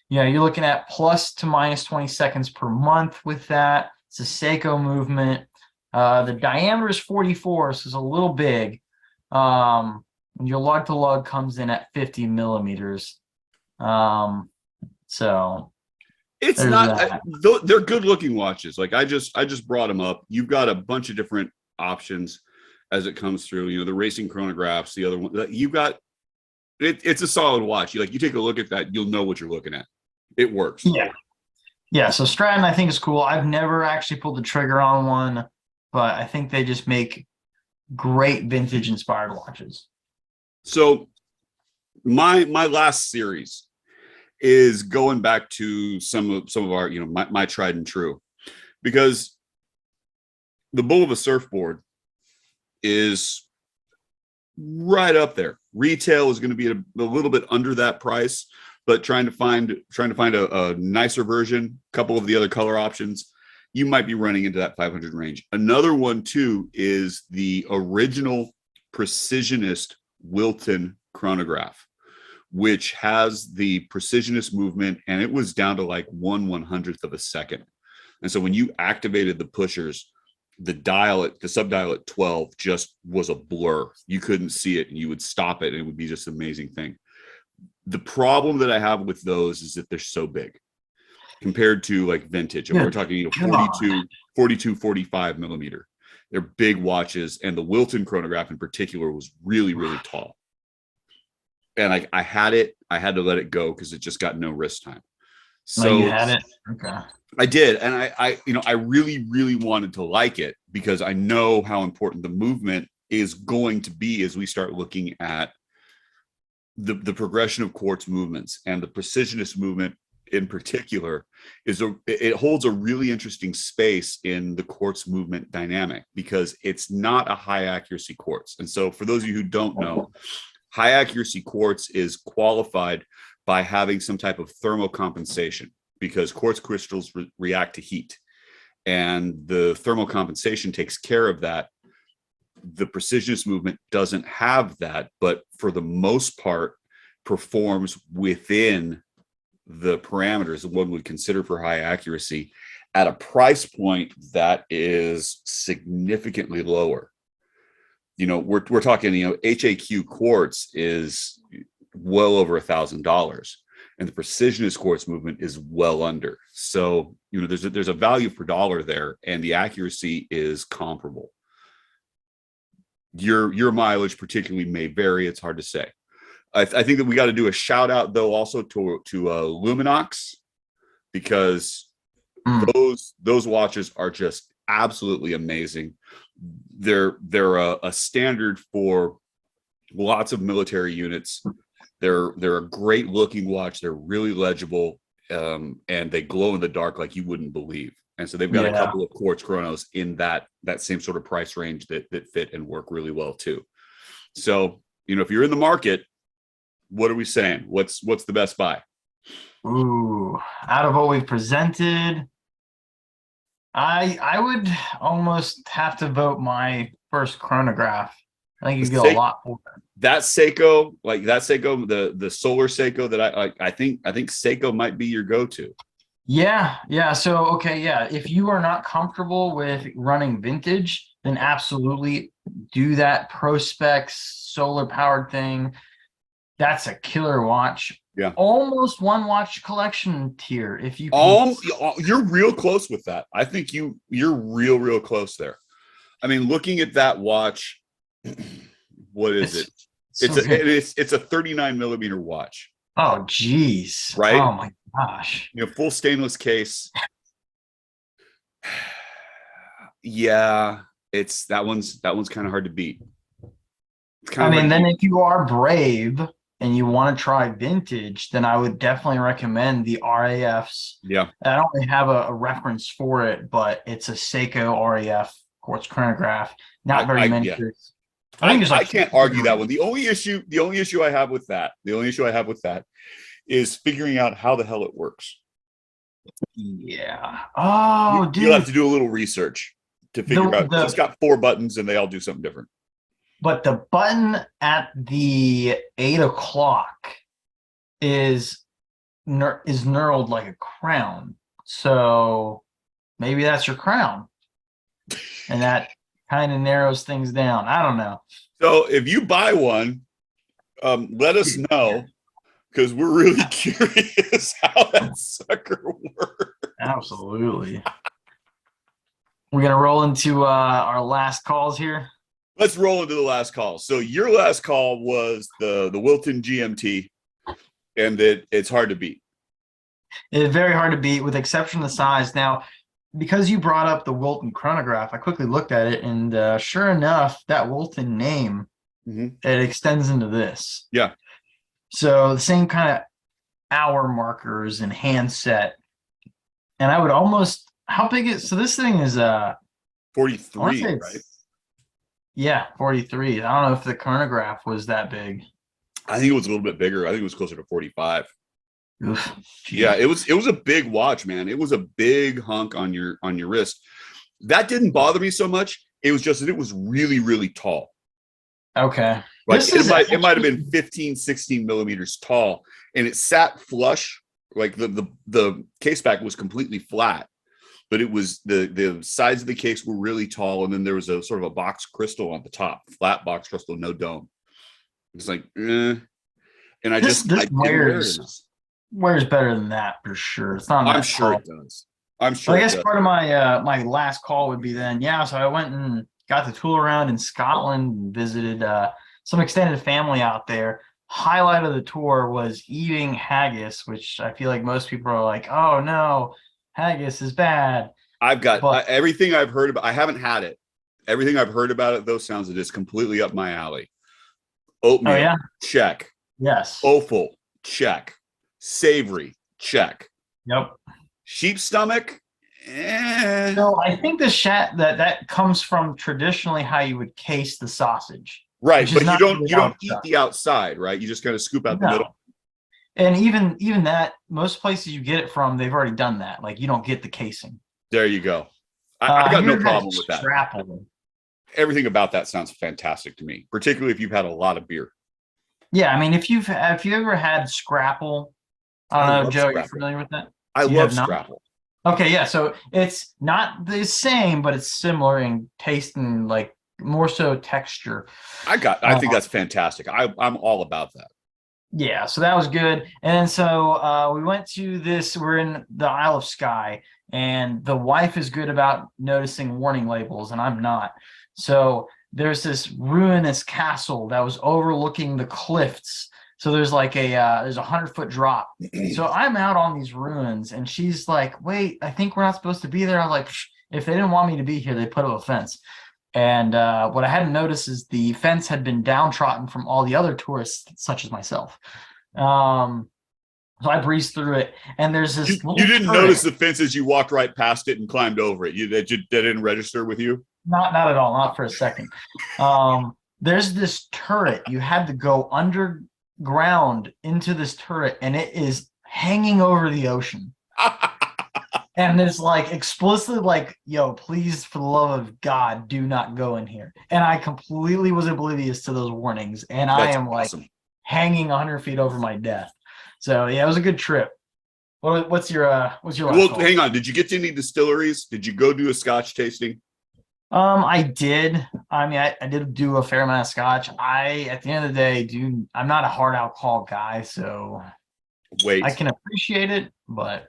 You're looking at plus to minus 20 seconds per month with that. It's a Seiko movement. The diameter is 44, so it's a little big. And your lug to lug comes in at 50 millimeters. So it's not. They're good looking watches. Like I just brought them up. You've got a bunch of different options as it comes through. The racing chronographs, the other one. You've got it's a solid watch. You take a look at that, you'll know what you're looking at. It works. Yeah. So Stratton, I think, is cool. I've never actually pulled the trigger on one, but I think they just make great vintage inspired watches. So my last series is going back to some of our, my tried and true, because the Bulova surfboard is right up there. Retail is going to be a little bit under that price, but trying to find a nicer version, a couple of the other color options, you might be running into that 500 range. Another one too is the original Precisionist Wilton chronograph, which has the Precisionist movement, and it was down to like 1/100th of a second. And so when you activated the pushers, the subdial at 12 just was a blur. You couldn't see it, and you would stop it, and it would be just an amazing thing. The problem that I have with those is that they're so big compared to like vintage. And we're talking, 42, 45 millimeter. They're big watches. And the Wilton chronograph in particular was really, really tall. And I had to let it go because it just got no wrist time. So you had it. Okay. I did. And I really, really wanted to like it because I know how important the movement is going to be as we start looking at the progression of quartz movements, and the precisionist movement in particular it holds a really interesting space in the quartz movement dynamic because it's not a high accuracy quartz. And so for those of you who don't know, high accuracy quartz is qualified by having some type of thermal compensation because quartz crystals react to heat, and the thermal compensation takes care of that. The precisionist movement doesn't have that, but for the most part performs within the parameters that one would consider for high accuracy at a price point that is significantly lower. We're talking, HAQ quartz is well over $1,000, and the precisionist quartz movement is well under. So, there's a value per dollar there, and the accuracy is comparable. Your mileage particularly may vary. It's hard to say. I think that we got to do a shout out though also to Luminox, because those watches are just absolutely amazing. They're a standard for lots of military units. They're a great looking watch. They're really legible, and they glow in the dark like you wouldn't believe. And so they've got a couple of quartz chronos in that same sort of price range that fit and work really well too. So, if you're in the market, what are we saying? What's the best buy? Ooh, out of what we've presented, I would almost have to vote my first chronograph. I think you get a lot for it. That Seiko, the solar Seiko that I think Seiko might be your go-to. Yeah. So, okay, yeah. If you are not comfortable with running vintage, then absolutely do that Prospex solar powered thing. That's a killer watch. Yeah. Almost one watch collection tier. If you can... you're real close with that. I think you're real close there. I mean, looking at that watch, what is it? It's a 39 millimeter watch. Oh, geez. Right? Oh my gosh. Full stainless case. Yeah, that one's kind of hard to beat. Then if you are brave and you want to try vintage, then I would definitely recommend the RAFs. Yeah. I don't really have a reference for it, but it's a Seiko RAF quartz chronograph. Not very many. Yeah. I can't argue that one. The only issue I have with that is figuring out how the hell it works. Yeah. Oh, dude. You'll have to do a little research to figure out. It's got 4 buttons and they all do something different. But the button at the 8 o'clock is knurled like a crown. So maybe that's your crown. And that kind of narrows things down. I don't know. So if you buy one, let us know, because we're really curious how that sucker works. Absolutely. We're going to roll into our last calls here. Let's roll into the last call. So your last call was the Wilton GMT, and that it's hard to beat. It's very hard to beat, with exception of the size. Now, because you brought up the Wilton chronograph, I quickly looked at it, and sure enough, that Wilton name, it extends into this. Yeah. So the same kind of hour markers and handset. And I would almost, how big is, so this thing is 43, right? Yeah, 43. I don't know if the chronograph was that big. I think it was a little bit bigger. I think it was closer to 45. Oof, yeah, it was a big watch, man. It was a big hunk on your wrist. That didn't bother me so much. It was just that it was really, really tall. Okay. Like it might have been 15, 16 millimeters tall, and it sat flush. Like the case back was completely flat. but it was the sides of the case were really tall, and then there was a sort of a box crystal on the top, flat box crystal, no dome. It's like, and I This I didn't wear it enough. wears better than that for sure. It's not I'm that sure tall. it does. I'm sure I it guess does. part of my last call would be then, yeah. So I went and got to tool around in Scotland and visited some extended family out there. Highlight of the tour was eating haggis, which I feel like most people are like, oh no, haggis is bad. I've got But everything I've heard about. I haven't had it. Everything I've heard about it, though, sounds it is completely up my alley. oh Oatmeal, yeah, check. yes, Offal, check. Savory, check. yep. Sheep stomach, So I think the that comes from traditionally how you would case the sausage, right. which is But not you the don't eat outside. the outside, right? You just kind of scoop out the middle. No. And even that, most places you get it from, they've already done that. Like you don't get the casing. There you go. I Have got you no ever had problem with that. scrapple? Everything about that sounds fantastic to me, particularly if you've had a lot of beer. Yeah, I mean, if you ever had scrapple, I I don't know, love Joe, you're scrapple. familiar with that? I You love have not? scrapple. Okay, yeah. So it's not the same, but it's similar in taste and like more so texture. I think that's fantastic. I'm all about that. Yeah, so that was good. And then so we went to this, we're in the Isle of Skye, and the wife is good about noticing warning labels, and I'm not. So there's this ruinous castle that was overlooking the cliffs. So there's like there's 100-foot drop. So I'm out on these ruins, and she's like, wait, I think we're not supposed to be there. I'm like, "Psh, if they didn't want me to be here, they put up a fence. And what I hadn't noticed is the fence had been downtrodden from all the other tourists, such as myself. So I breezed through it, and there's this You little didn't turret. notice the fence as you walked right past it and climbed over it. That didn't register with you. Not at all, not for a second. There's this turret. You had to go underground into this turret, and it is hanging over the ocean. And it's like explicitly like, yo, please, for the love of God, do not go in here. And I completely was oblivious to those warnings. And I That's am awesome. like hanging 100 feet over my death. So yeah, it was a good trip. What's your last Well, call? hang on. Did you get to any distilleries? Did you go do a Scotch tasting? I did. I mean, I did do a fair amount of scotch. At the end of the day, I'm not a hard alcohol guy, so Wait. I can appreciate it, but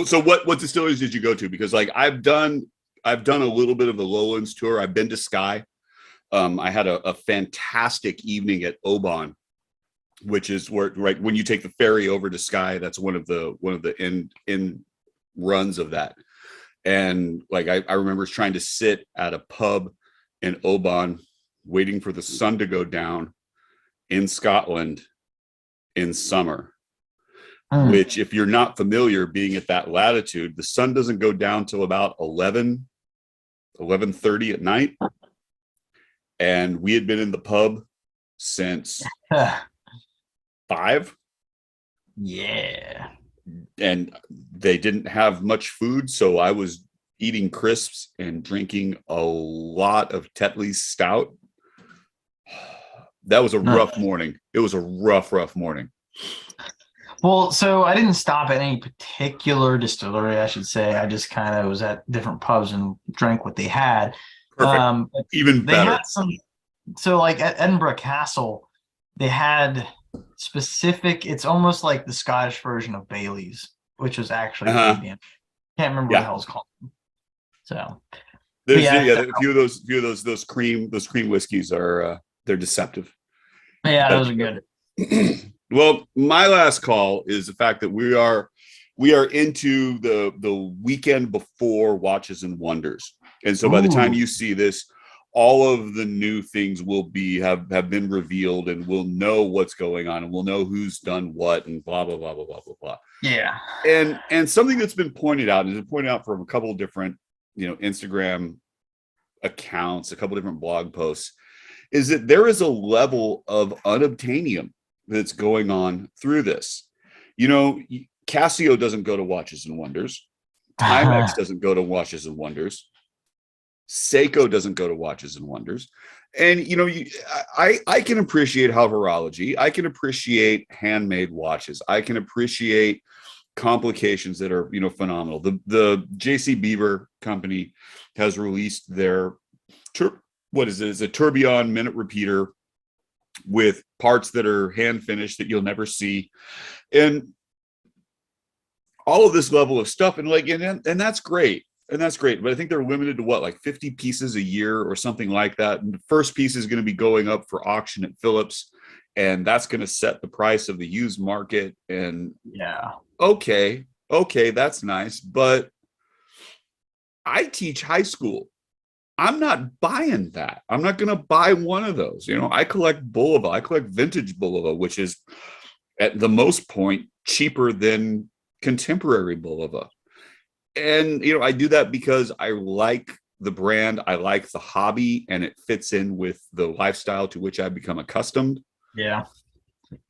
So what distilleries did you go to? Because like I've done a little bit of the Lowlands tour. I've been to Skye. I had a fantastic evening at Oban, which is where right when you take the ferry over to Skye. That's one of the end runs of that. And like I remember trying to sit at a pub in Oban, waiting for the sun to go down in Scotland in summer. Which, if you're not familiar, being at that latitude, the sun doesn't go down till about 11:30 at night. And we had been in the pub since 5. yeah. And they didn't have much food. So I was eating crisps and drinking a lot of Tetley's stout. That was a rough morning. It was a rough morning. Well, so I didn't stop at any particular distillery, I should say. I just kind of was at different pubs and drank what they had. Perfect. Even they better. Had so like at Edinburgh Castle, they had specific, it's almost like the Scottish version of Bailey's, which was actually Canadian. Can't remember what the hell it's called. So there's a few of those cream whiskeys are they're deceptive. Yeah, those are good. Well, my last call is the fact that we are into the weekend before Watches and Wonders. And so by the time you see this, all of the new things will have been revealed, and we'll know what's going on, and we'll know who's done what, and blah blah blah blah blah blah blah. Yeah. And something that's been pointed out, and it's been pointed out from a couple of different, Instagram accounts, a couple of different blog posts, is that there is a level of unobtainium that's going on through this. Casio doesn't go to Watches and Wonders. Timex doesn't go to Watches and Wonders. Seiko doesn't go to Watches and Wonders. And, I can appreciate horology. I can appreciate handmade watches. I can appreciate complications that are, phenomenal. The JC Beaver company has released their what is it? It's a tourbillon minute repeater with parts that are hand finished that you'll never see, and all of this level of stuff, and that's great. And that's great. But I think they're limited to what, like 50 pieces a year or something like that. And the first piece is going to be going up for auction at Phillips. And that's going to set the price of the used market. And yeah, okay, that's nice. But I teach high school. I'm not buying that. I'm not going to buy one of those. I collect Bulova. I collect vintage Bulova, which is at the most point cheaper than contemporary Bulova. And, I do that because I like the brand. I like the hobby, and it fits in with the lifestyle to which I've become accustomed. Yeah.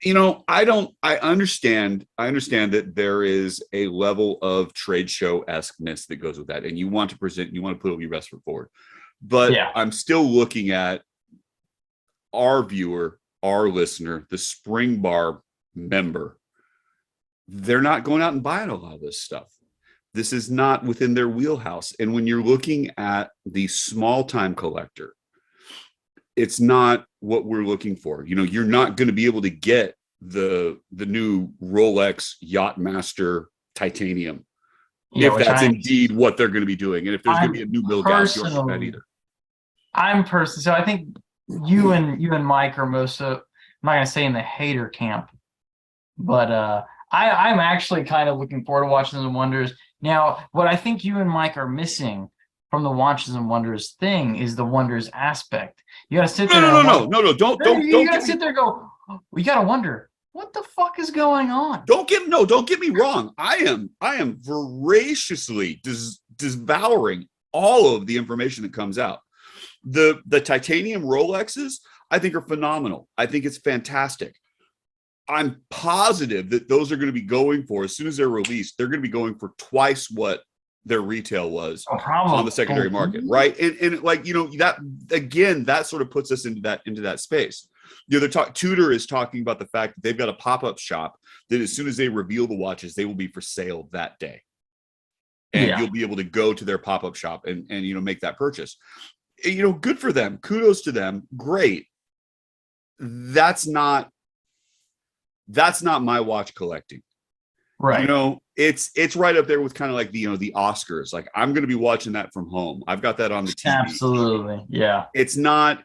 I understand that there is a level of trade show esqueness that goes with that. And you want to put your best foot forward. But Yeah. I'm still looking at our viewer, our listener, the Spring Bar member. They're not going out and buying a lot of this stuff. This is not within their wheelhouse. And when you're looking at the small time collector, it's not what we're looking for. You're not going to be able to get the new Rolex Yachtmaster titanium, if that's indeed what they're going to be doing. And if there's going to be a new Milgauss, you don't get that either. So I think you and Mike are I'm not going to say in the hater camp, but I'm actually kind of looking forward to Watches and Wonders. Now, what I think you and Mike are missing from the Watches and Wonders thing is the wonders aspect. You got to sit there. No. Don't. You got to sit there and go, we got to wonder, what the fuck is going on? Don't get me wrong. I am voraciously devouring all of the information that comes out. The titanium Rolexes, I think, are phenomenal. I think it's fantastic. I'm positive that those are going to be going for, as soon as they're released, they're going to be going for twice what their retail was on the secondary market, right? And that again, that sort of puts us into that space. Tudor is talking about the fact that they've got a pop-up shop that as soon as they reveal the watches, they will be for sale that day, and you'll be able to go to their pop-up shop and make that purchase. Good for them. Kudos to them. Great. That's not my watch collecting. Right. It's right up there with kind of like the Oscars. Like, I'm going to be watching that from home. I've got that on the TV. Absolutely. Yeah. It's not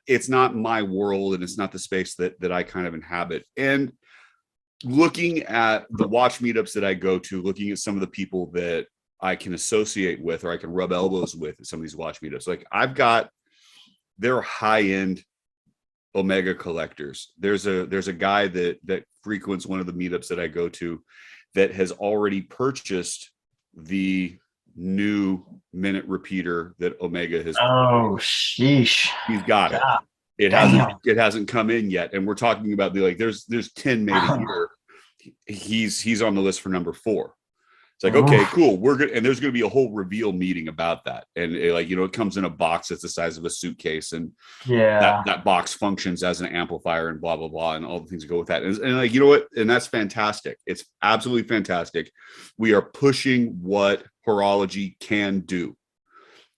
my world, and it's not the space that I kind of inhabit. And looking at the watch meetups that I go to, looking at some of the people that I can associate with, or I can rub elbows with at some of these watch meetups, like they're high-end Omega collectors. There's a guy that frequents one of the meetups that I go to that has already purchased the new minute repeater that Omega has. Oh, sheesh. He's got it. It hasn't come in yet. And we're talking about there's 10 made a year. He's on the list for number 4. It's like, okay, cool. We're good. And there's going to be a whole reveal meeting about that. And it comes in a box that's the size of a suitcase. And that box functions as an amplifier and blah, blah, blah, and all the things that go with that. And you know what? And that's fantastic. It's absolutely fantastic. We are pushing what horology can do.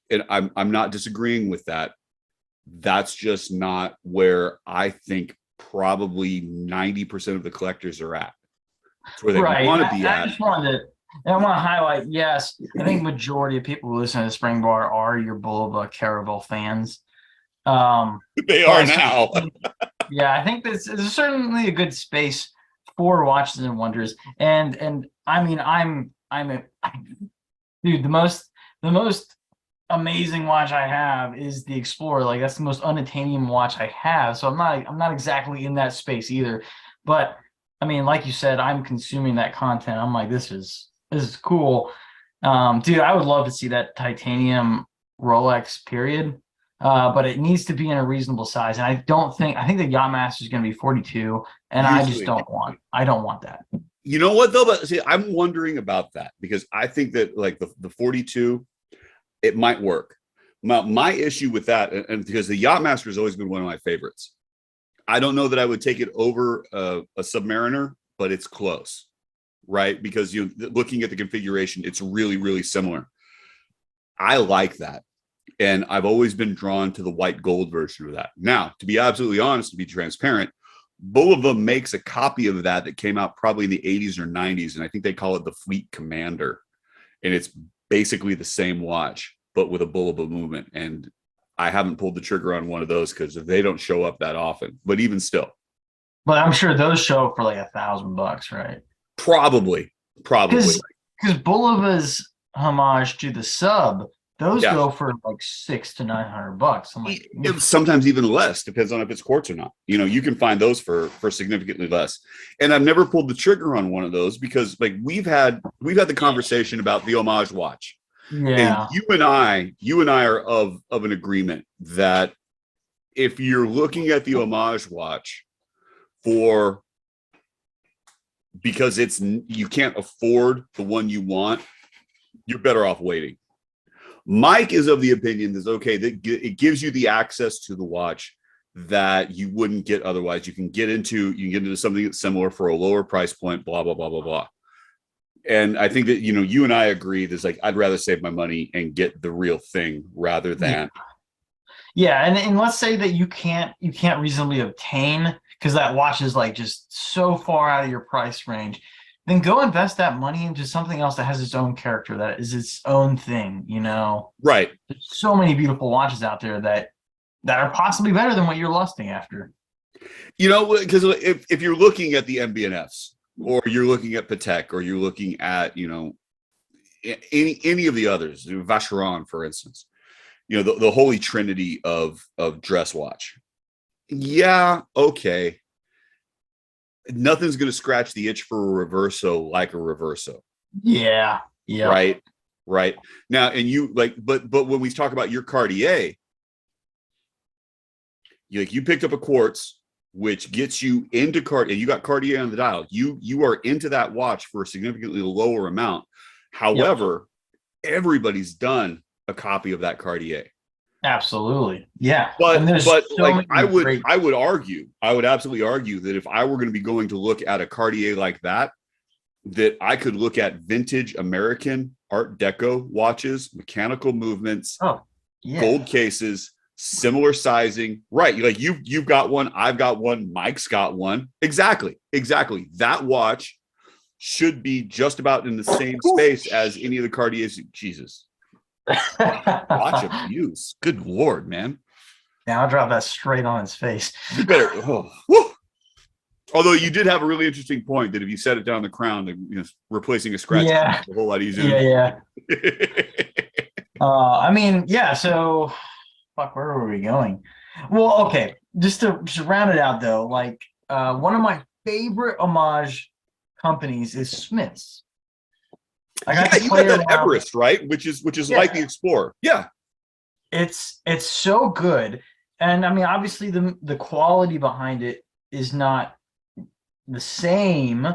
And I'm not disagreeing with that. That's just not where I think probably 90% of the collectors are at. It's where they want to be at. I want to highlight, yes, I think majority of people who listen to the Spring Bar are your Bulova Caravelle fans. They are now. Yeah, I think this is certainly a good space for Watches and Wonders. And I mean, dude, the most amazing watch I have is the Explorer. Like, that's the most unattainable watch I have. So I'm not exactly in that space either. But I mean, like you said, I'm consuming that content. I'm like, this is cool. Dude, I would love to see that titanium Rolex period. But it needs to be in a reasonable size. And I think the Yachtmaster is going to be 42. And usually, I don't want that. You know what though? But see, I'm wondering about that, because I think that like the 42, it might work. My issue with that, and because the Yachtmaster has always been one of my favorites. I don't know that I would take it over a Submariner, but it's close. right? Because you looking at the configuration, it's really, really similar. I like that. And I've always been drawn to the white gold version of that. Now, to be absolutely honest, to be transparent, Bulova makes a copy of that came out probably in the 80s or 90s. And I think they call it the Fleet Commander. And it's basically the same watch, but with a Bulova movement. And I haven't pulled the trigger on one of those because they don't show up that often. But even still. But I'm sure those show up for like $1,000, right? Probably. Because Bulova's homage to the sub, those go for like $600 to $900. I'm like, sometimes even less, depends on if it's quartz or not. You can find those for significantly less. And I've never pulled the trigger on one of those because like we've had the conversation about the homage watch. Yeah. And you and I are of an agreement that if you're looking at the homage watch because you can't afford the one you want, you're better off waiting. Mike is of the opinion that it gives you the access to the watch that you wouldn't get otherwise. You can get into something that's similar for a lower price point, blah, blah, blah, blah, blah. And I think that, you and I agree there's like, I'd rather save my money and get the real thing rather than. Yeah. And let's say that you can't reasonably obtain because that watch is like just so far out of your price range. Then go invest that money into something else that has its own character, that is its own thing, Right. There's so many beautiful watches out there that are possibly better than what you're lusting after. Because if you're looking at the MB&Fs or you're looking at Patek or you're looking at, any of the others, Vacheron, for instance, the holy trinity of dress watch. Yeah. Okay. Nothing's going to scratch the itch for a Reverso like a Reverso. Yeah. Yeah. Right. Now, and you but when we talk about your Cartier, you picked up a quartz, which gets you into Cartier. You got Cartier on the dial. You are into that watch for a significantly lower amount. However, everybody's done a copy of that Cartier. Absolutely. Yeah. But like I would absolutely argue that if I were going to be going to look at a Cartier like that I could look at vintage American Art Deco watches, mechanical movements, gold cases, similar sizing. Right. Like you've got one, I've got one, Mike's got one. Exactly. That watch should be just about in the same space as any of the Cartiers. Jesus. Watch abuse. Good Lord, man. Yeah, I'll drop that straight on his face. You better. Although you did have a really interesting point that if you set it down the crown, replacing a scratch is a whole lot easier. Yeah. So, fuck, where were we going? Well, okay. Just to round it out, though, like one of my favorite homage companies is Smith's. You got that Everest, right? Which is like the Explorer. Yeah. It's so good. And I mean, obviously the quality behind it is not the same,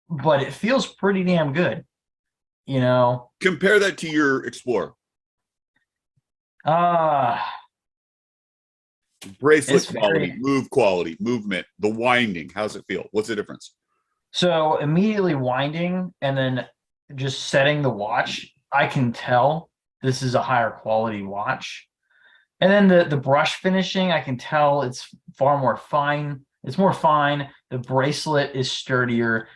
but it feels pretty damn good. Compare that to your Explorer. Bracelet quality, move quality, movement, the winding. How's it feel? What's the difference? So immediately winding and then just setting the watch, I can tell this is a higher quality watch. And then the brush finishing, I can tell it's far more fine. It's more fine. The bracelet is sturdier.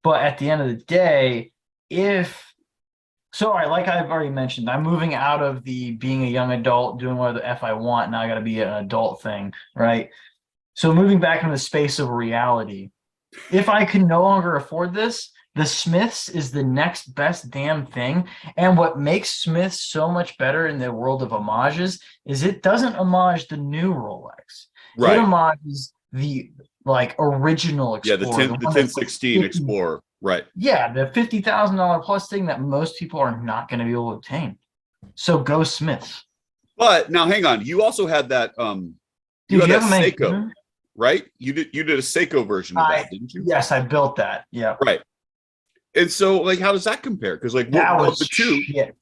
But at the end of the day, like I've already mentioned, I'm moving out of the being a young adult, doing whatever the F I want. Now I got to be an adult thing, right? So moving back into the space of reality. If I can no longer afford this, the Smiths is the next best damn thing. And what makes Smiths so much better in the world of homages is it doesn't homage the new Rolex. Right. It homages the original Explorer. Yeah, the 1016 Explorer. Right. Yeah, the $50,000 plus thing that most people are not going to be able to obtain. So go Smiths. But now hang on. You also had that you had that Seiko, right? You did a Seiko version of that, didn't you? Yes, I built that. Yeah. Right. And so, how does that compare? Because, that was the two. Shit.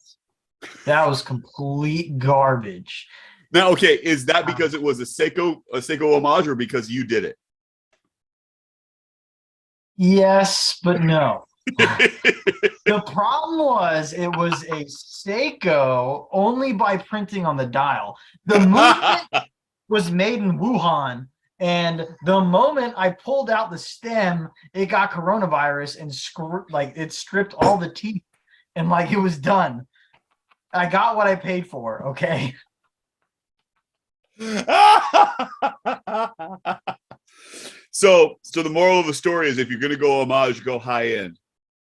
That was complete garbage. Now, okay, is that because it was a Seiko homage, or because you did it? Yes, but no. The problem was it was a Seiko only by printing on the dial. The movement was made in Wuhan, and the moment I pulled out the stem, it got coronavirus and it stripped all the teeth, and like it was done. I got what I paid for. Okay. So the moral of the story is if you're going to go homage, go high end.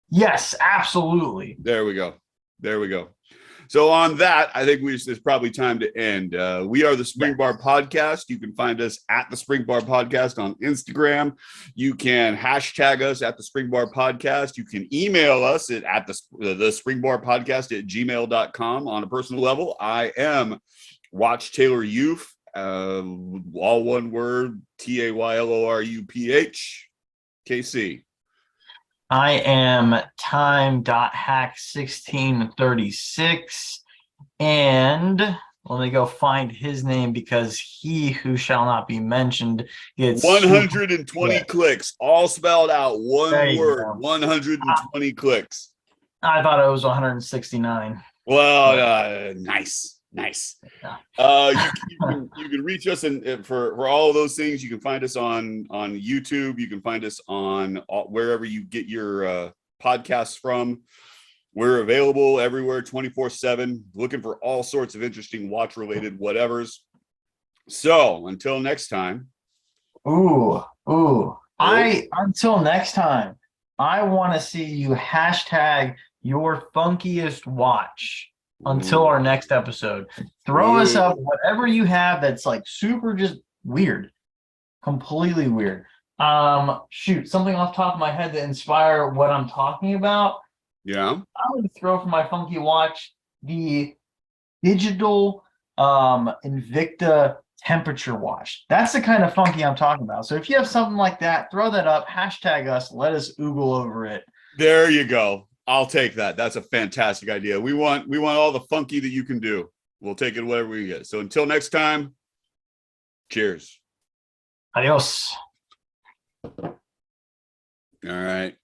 Yes, absolutely. There we go. There we go. So on that, I think it's probably time to end. We are the Spring Bar Podcast. You can find us at the Spring Bar Podcast on Instagram. You can hashtag us at the Spring Bar Podcast. You can email us at the Spring Bar Podcast at gmail.com. On a personal level, I am Watch Taylor Youth, all one word, TAYLORUPH, KC. I am time.hack1636, and let me go find his name because he who shall not be mentioned gets 120 clicks, all spelled out, one word, 120 clicks. I thought it was 169. Well, nice. Yeah. You can reach us, and for all of those things, you can find us on YouTube. You can find us on wherever you get your podcasts from. We're available everywhere 24/7, looking for all sorts of interesting watch related whatevers. So until next time. Until next time, I want to see you hashtag your funkiest watch. Until our next episode, throw us up whatever you have that's like super just weird, completely weird. Shoot, something off the top of my head to inspire what I'm talking about. Yeah, I would throw for my funky watch the digital Invicta temperature watch. That's the kind of funky I'm talking about. So if you have something like that, throw that up, hashtag us, let us oogle over it. There you go. I'll take that. That's a fantastic idea. We want all the funky that you can do. We'll take it whatever we get. So until next time, cheers. Adios. All right.